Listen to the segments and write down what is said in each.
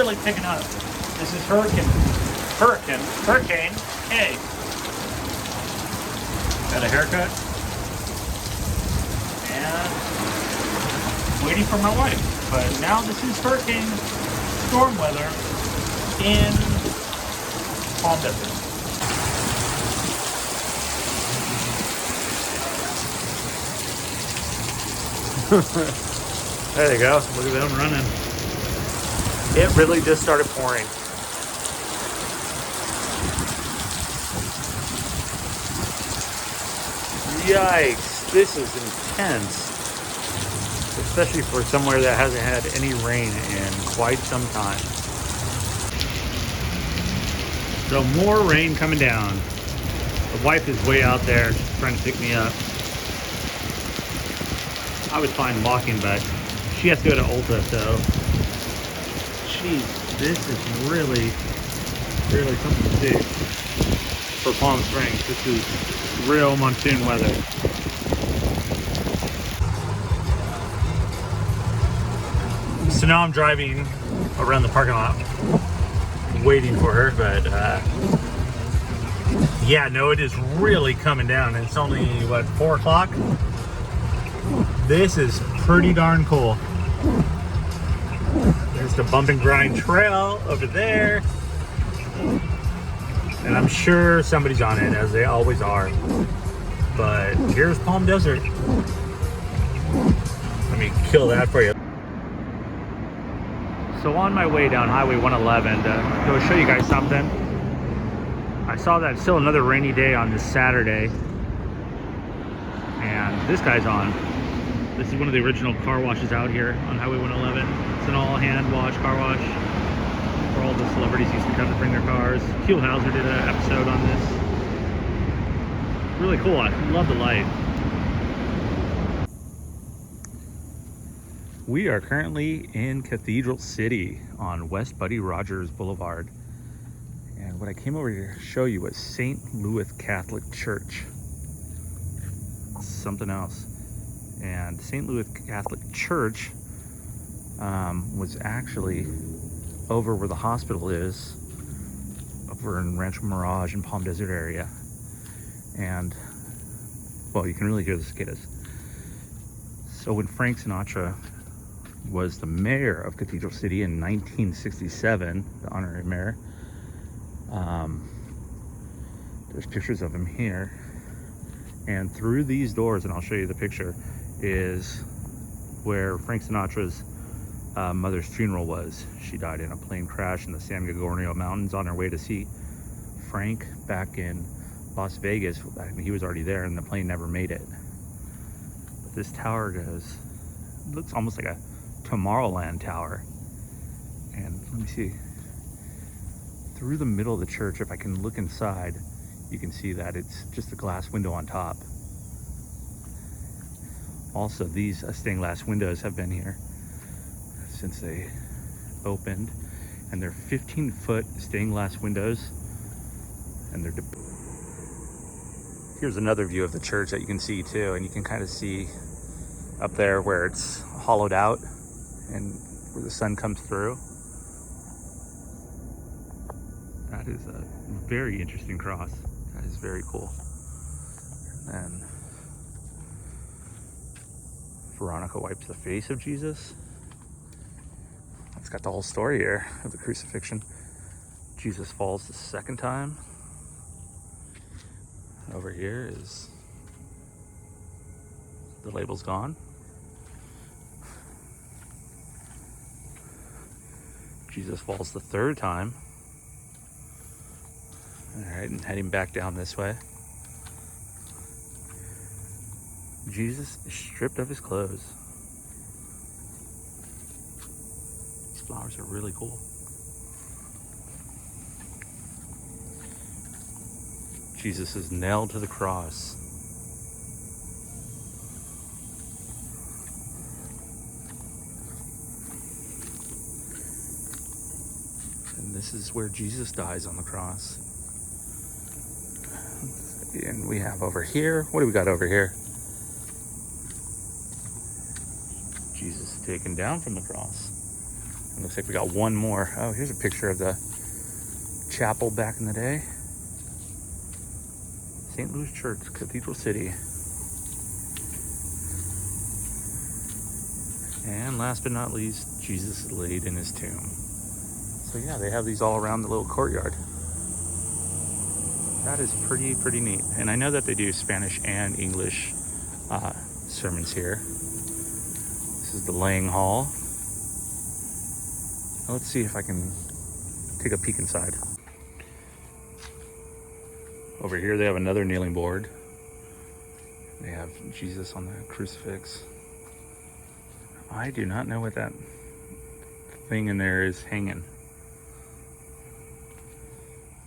really picking up. This is Hurricane K. Got a haircut. And waiting for my wife. But now this is hurricane storm weather in Palm Desert. There you go. Look at them running. It really just started pouring. Yikes, this is intense. Especially for somewhere that hasn't had any rain in quite some time. So more rain coming down. The wife is way out there trying to pick me up. I was fine walking, but she has to go to Ulta, so jeez, this is really something to see for Palm Springs. This is real monsoon weather. So now I'm driving around the parking lot waiting for her, but yeah, no, it is really coming down. It's only, what, 4 o'clock? This is pretty darn cool. There's the bump and grind trail over there. And I'm sure somebody's on it, as they always are. But here's Palm Desert. Let me kill that for you. So on my way down Highway 111 to go show you guys something. I saw that it's still another rainy day on this Saturday. And this guy's on. This is one of the original car washes out here on Highway 111. It's an all-hand wash, car wash, where all the celebrities used to come to bring their cars. Hugh Hauser did an episode on this. Really cool. I love the light. We are currently in Cathedral City on West Buddy Rogers Boulevard. And what I came over here to show you was St. Louis Catholic Church. Something else. And St. Louis Catholic Church was actually over where the hospital is, over in Rancho Mirage and Palm Desert area. And, well, you can really hear the cicadas. So when Frank Sinatra was the mayor of Cathedral City in 1967, the honorary mayor, there's pictures of him here. And through these doors, and I'll show you the picture, is where Frank Sinatra's mother's funeral was. She died in a plane crash in the San Gorgonio Mountains on her way to see Frank back in Las Vegas. I mean, he was already there and the plane never made it. But this tower goes, it looks almost like a Tomorrowland tower. And let me see, through the middle of the church, if I can look inside, you can see that it's just a glass window on top. Also, these stained glass windows have been here since they opened, and they're 15-foot stained glass windows, and they're here's another view of the church that you can see too, and you can kind of see up there where it's hollowed out and where the sun comes through. That is a very interesting cross. That is very cool. And Veronica wipes the face of Jesus. It's got the whole story here of the crucifixion. Jesus falls the second time. Over here is, the label's gone. Jesus falls the third time. All right, and heading back down this way. Jesus is stripped of his clothes. These flowers are really cool. Jesus is nailed to the cross. And this is where Jesus dies on the cross. And we have over here, what do we got over here? Jesus taken down from the cross. It looks like we got one more. Oh, here's a picture of the chapel back in the day. St. Louis Church, Cathedral City. And last but not least, Jesus is laid in his tomb. So yeah, they have these all around the little courtyard. That is pretty neat. And I know that they do Spanish and English sermons here. This is the laying hall. Now let's see if I can take a peek inside. Over here they have another kneeling board. They have Jesus on the crucifix. I do not know what that thing in there is hanging.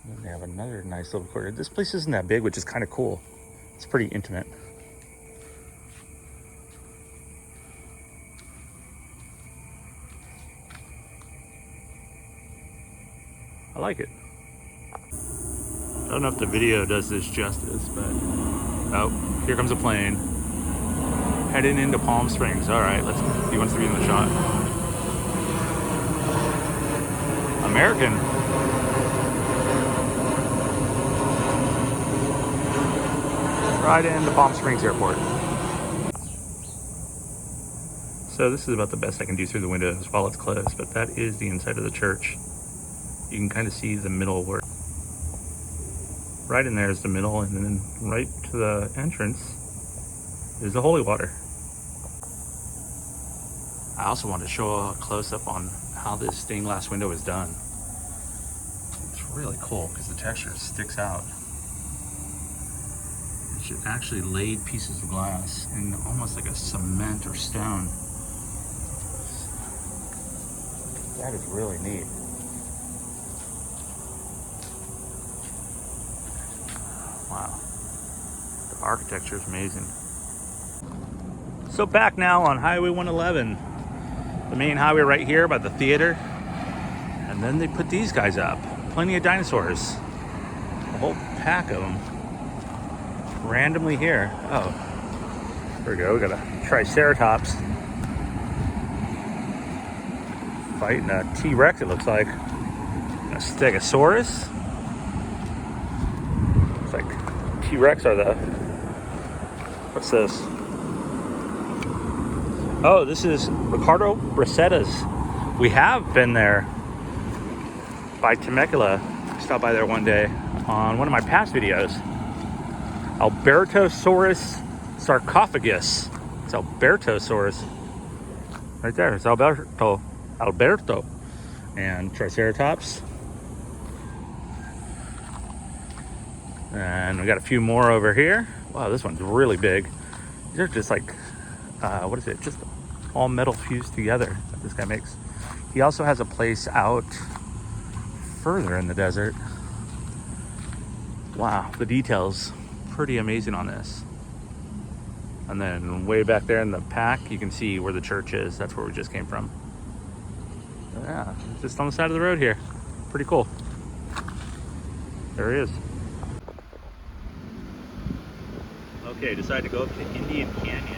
And they have another nice little courtyard. This place isn't that big, which is kind of cool. It's pretty intimate. I like it. I don't know if the video does this justice, but oh, here comes a plane heading into Palm Springs. All right, he wants to be in the shot. American. Right into Palm Springs Airport. So this is about the best I can do through the windows while it's closed, but that is the inside of the church. You can kind of see the middle where right in there is the middle, and then right to the entrance is the holy water. I also wanted to show a close-up on how this stained glass window is done. It's really cool because the texture sticks out. It's actually laid pieces of glass in almost like a cement or stone. That is really neat. Wow. The architecture is amazing. So back now on Highway 111. The main highway right here by the theater. And then they put these guys up. Plenty of dinosaurs. A whole pack of them. Randomly here. Oh. There we go. We got a Triceratops. Fighting a T-Rex, it looks like. A Stegosaurus. Looks like T-Rex are the... What's this? Oh, this is Ricardo Bracetta's. We have been there by Temecula. I stopped by there one day on one of my past videos. Albertosaurus sarcophagus. It's Albertosaurus. Right there. It's Alberto. And Triceratops. And we got a few more over here. Wow, this one's really big. These are just like, what is it? Just all metal fused together that this guy makes. He also has a place out further in the desert. Wow, the details pretty amazing on this. And then way back there in the pack, you can see where the church is. That's where we just came from. Yeah, just on the side of the road here. Pretty cool. There he is. Okay, decided to go up to Indian Canyon.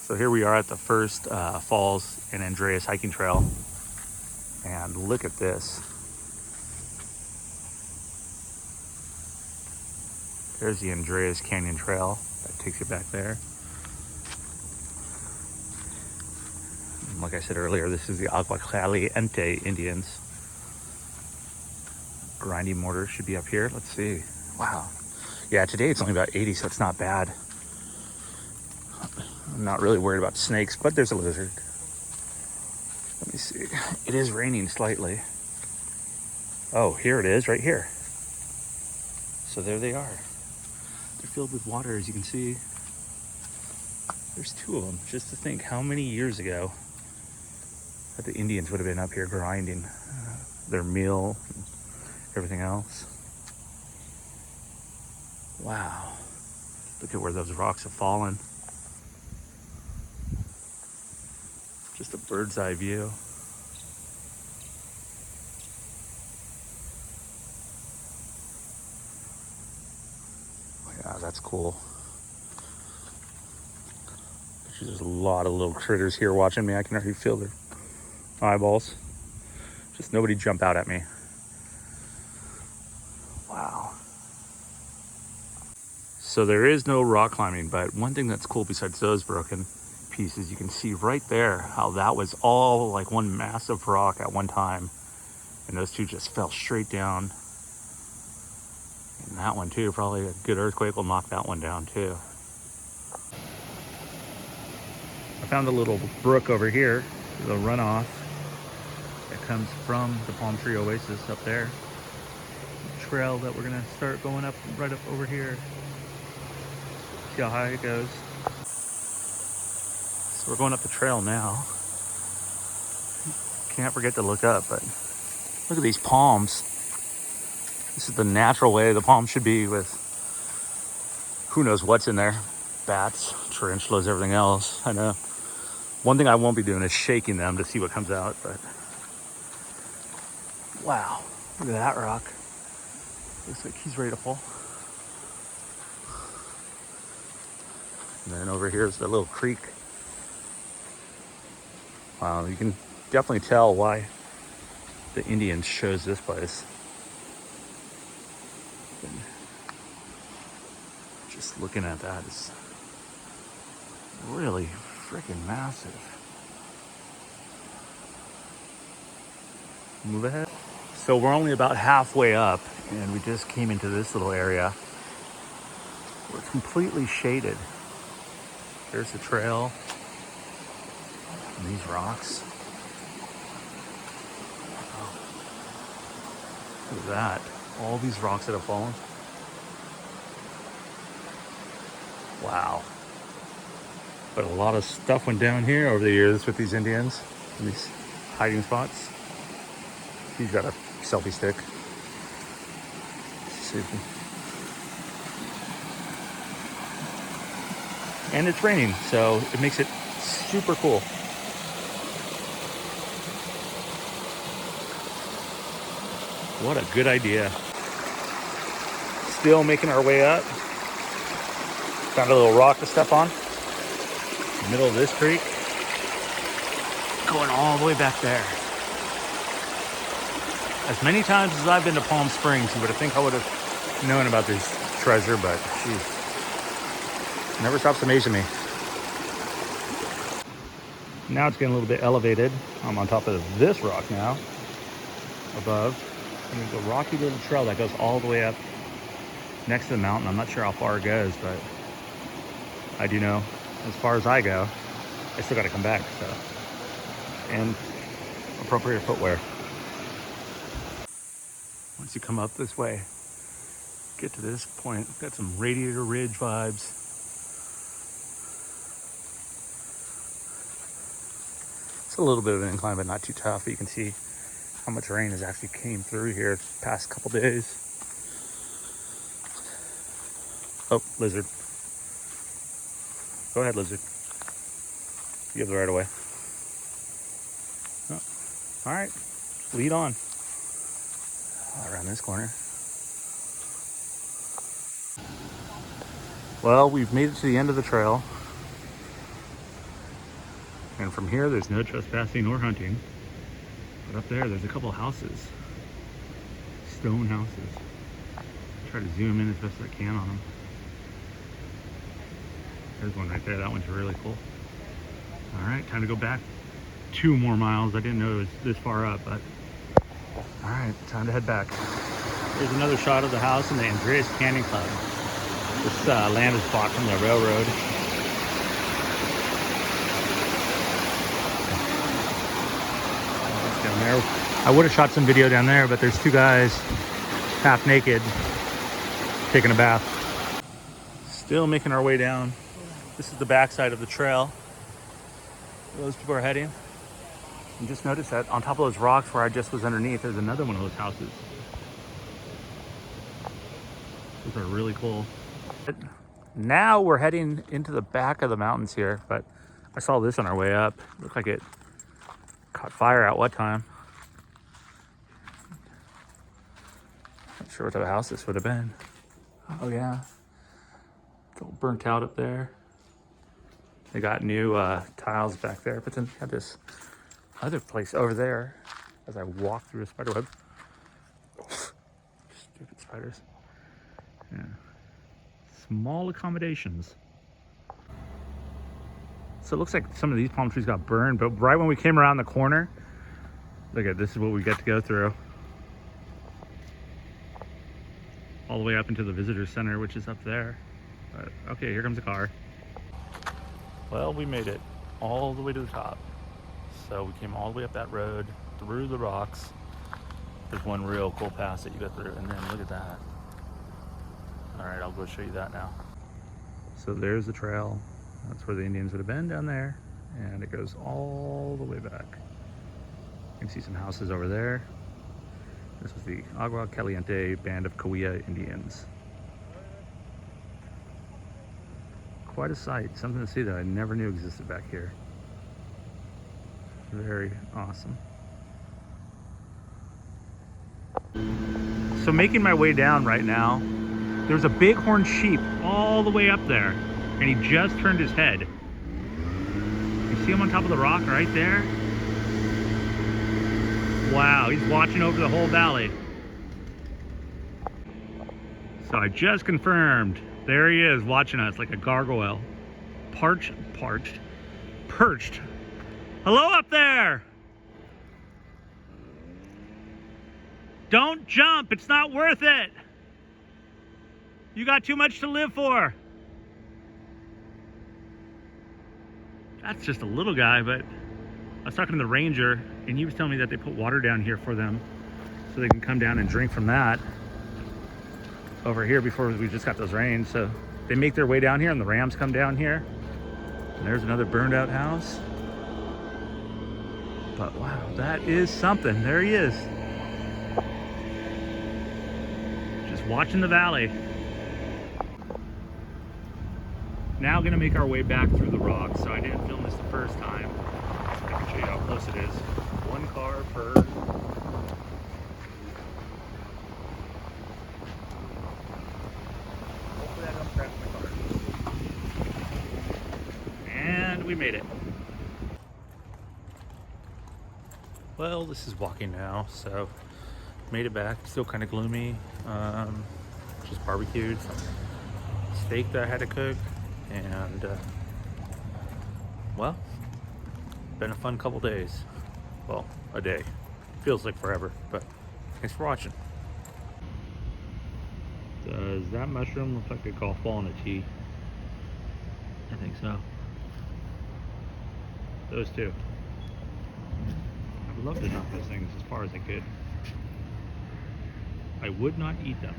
So here we are at the first Falls in Andreas hiking trail. And look at this. There's the Andreas Canyon Trail that takes you back there. And like I said earlier, this is the Agua Caliente Indians. Grinding mortar should be up here. Let's see. Wow. Yeah, today it's only about 80, so it's not bad. I'm not really worried about snakes, but there's a lizard. Let me see. It is raining slightly. Oh, here it is, right here. So there they are. They're filled with water, as you can see. There's two of them. Just to think how many years ago that the Indians would have been up here grinding their meal, and everything else. Wow. Look at where those rocks have fallen. Just a bird's eye view. Yeah, that's cool. There's a lot of little critters here watching me. I can already feel their eyeballs. Just nobody jump out at me. Wow. So there is no rock climbing, but one thing that's cool besides those broken pieces, you can see right there how that was all like one massive rock at one time. And those two just fell straight down. And that one too, probably a good earthquake will knock that one down too. I found a little brook over here, the runoff that comes from the palm tree oasis up there. The trail that we're gonna start going up right up over here. See how high it goes. So we're going up the trail now. Can't forget to look up, but look at these palms. This is the natural way the palm should be, with who knows what's in there. Bats, tarantulas, everything else. I know. One thing I won't be doing is shaking them to see what comes out, but wow, look at that rock. Looks like he's ready to fall. And then over here is the little creek. Wow, you can definitely tell why the Indians chose this place. And just looking at that is really freaking massive. Move ahead. So we're only about halfway up, and we just came into this little area where it's completely shaded. There's the trail and these rocks. Oh, look at that. All these rocks that have fallen. Wow. But a lot of stuff went down here over the years with these Indians in these hiding spots. He's got a selfie stick. Let's see if we... And it's raining, so it makes it super cool. What a good idea. Still making our way up. Found a little rock to step on. In the middle of this creek. Going all the way back there. As many times as I've been to Palm Springs, you would have think I would have known about this treasure, but geez, never stops amazing me. Now it's getting a little bit elevated. I'm on top of this rock now, above. And there's a rocky little trail that goes all the way up next to the mountain. I'm not sure how far it goes, but I do know as far as I go, I still got to come back. So, and appropriate footwear. Once you come up this way, get to this point, got some Radiator Ridge vibes. It's a little bit of an incline, but not too tough. But you can see how much rain has actually came through here the past couple days. Oh, lizard. Go ahead, lizard. You have the right of way. Oh. All right, lead on. Around this corner. Well, we've made it to the end of the trail. And from here, there's no trespassing or hunting. But up there, there's a couple houses. Stone houses. Try to zoom in as best as I can on them. There's one right there. That one's really cool. All right, time to go back 2 more miles. I didn't know it was this far up, but all right, time to head back. Here's another shot of the house in the Andreas Canyon Club. This land is bought from the railroad. Down there, I would have shot some video down there, but there's two guys half naked taking a bath. Still making our way down. This is the backside of the trail where those people are heading. And just noticed that on top of those rocks where I just was underneath, there's another one of those houses. Those are really cool. But now we're heading into the back of the mountains here, but I saw this on our way up. Looked like it caught fire at what time. Not sure what type of house this would have been. Oh yeah, it's all burnt out up there. They got new tiles back there, but then they had this other place over there as I walk through a spider web. Stupid spiders. Yeah. Small accommodations. So it looks like some of these palm trees got burned, but right when we came around the corner, look at this is what we get to go through. All the way up into the visitor center, which is up there. But okay, here comes a car. Well, we made it all the way to the top. So we came all the way up that road, through the rocks. There's one real cool pass that you go through, and then look at that. All right, I'll go show you that now. So there's the trail. That's where the Indians would have been down there. And it goes all the way back. You can see some houses over there. This was the Agua Caliente band of Cahuilla Indians. Quite a sight, something to see that I never knew existed back here. Very awesome. So making my way down right now, there's a bighorn sheep all the way up there, and he just turned his head. You see him on top of the rock right there? Wow, he's watching over the whole valley. So I just confirmed, there he is watching us like a gargoyle. Perched. Hello up there! Don't jump, it's not worth it. You got too much to live for. That's just a little guy, but I was talking to the ranger and he was telling me that they put water down here for them so they can come down and drink from that over here before we just got those rains. So they make their way down here and the rams come down here. And there's another burned out house. But wow, that is something. There he is. Just watching the valley. Now gonna make our way back through the rocks. So I didn't film this the first time. I can show you how close it is. One car per. Hopefully I don't crash my car. And we made it. Well, this is walking now, so made it back. Still kind of gloomy. Just barbecued some steak that I had to cook, and well, been a fun couple days. Well, a day. Feels like forever, but thanks for watching. Does that mushroom look like a golf ball in a tee? I think so. Those two. I would love to knock those things as far as I could. I would not eat them.